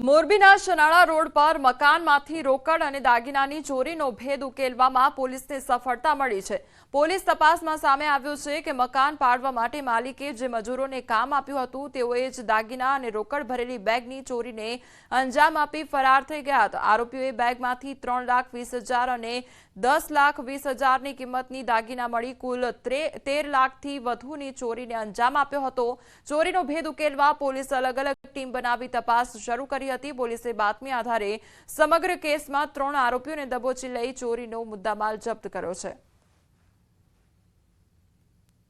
મોરબીના શનાળા રોડ પર મકાનમાંથી રોકડ અને દાગીનાની ચોરીનો ભેદ ઉકેલવામાં પોલીસને સફળતા મળી છે। પોલીસ તપાસમાં સામે આવ્યું છે કે મકાન પાડવા માટે માલિકે જે મજૂરોને કામ આપ્યું હતું તેઓએ જ દાગીના અને રોકડ ભરેલી બેગની ચોરીને અંજામ આપી ફરાર થઈ ગયા હતા। આરોપીઓએ બેગમાંથી 3,20,000 અને 10,20,000ની કિંમતની દાગીના મળી કુલ 13 લાખથી વધુની ચોરીને અંજામ આપ્યો હતો। ચોરીનો ભેદ ઉકેલવા પોલીસ અલગ અલગ ટીમ બનાવી તપાસ શરૂ કરી હતી। પોલીસે બાતમી આધારે સમગ્ર કેસમાં 3 આરોપીઓને દબોચી લઈ ચોરીનો મુદ્દામાલ જપ્ત કર્યો છે।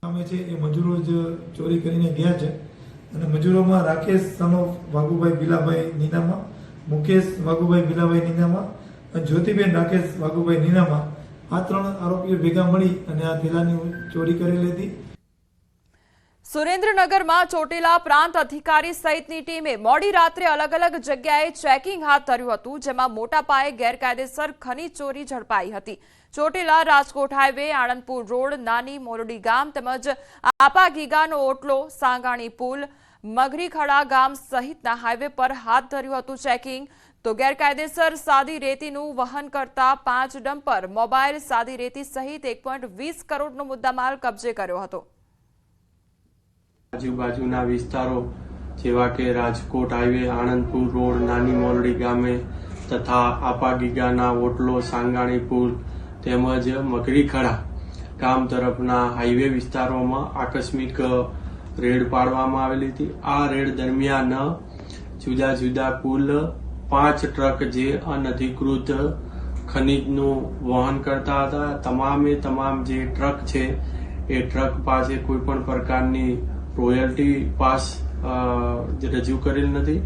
અમે છે એ મજૂરો જ ચોરી કરીને ગયા છે અને મજૂરોમાં રાકેશ સનો વાઘુભાઈ ભીલાભાઈ નીનામા, મુકેશ વાઘુભાઈ ભીલાભાઈ નીનામા અને જ્યોતિબેન રાકેશ વાઘુભાઈ નીનામા આ 3 આરોપીઓ ભેગા મળી અને આ થેલાની ચોરી કરેલી હતી। સુરેન્દ્રનગરમાં ચોટીલા પ્રાંત અધિકારી સહિતની ટીમે મોડી રાત્રે અલગ અલગ જગ્યાએ ચેકિંગ હાથ ધર્યું હતું, જેમાં મોટા પાયે ગેરકાયદેસર ખનીજ ચોરી ઝડપાઈ હતી। ચોટીલા રાજકોટ હાઈવે, આણંદપુર રોડ, નાની મોરડી ગામ તેમજ આપાગીગાનો ઓટલો, સાંગાણી પુલ, મગરીખડા ગામ સહિતના હાઈવે પર હાથ ધર્યું હતું ચેકિંગ। તો ગેરકાયદેસર સાદી રેતીનું વહન કરતા 5 ડમ્પર, મોબાઈલ, સાદી રેતી સહિત 1.20 કરોડનો મુદ્દામાલ કબજે કર્યો હતો। આજુબાજુના વિસ્તારો જેવા કે રાજકોટ હાઈવે, આણંદપુર રોડ, નાની મોરડી ગામે તથા આપાગીગાના ઓટલો, સાંગાણી પુલ તેમજ મગરીખડા ગામ તરફના હાઈવે વિસ્તારોમાં આકસ્મિક રેડ પાડવામાં આવેલી હતી। આ રેડ દરમિયાન જુદા જુદા કુલ 5 ટ્રક જે અનધિકૃત ખનીજનું વહન કરતા હતા। તમામે તમામ જે ટ્રક છે એ ટ્રક પાસે કોઈ પણ પ્રકારની રોયલ્ટી પાસ રજૂ કરેલ નથી।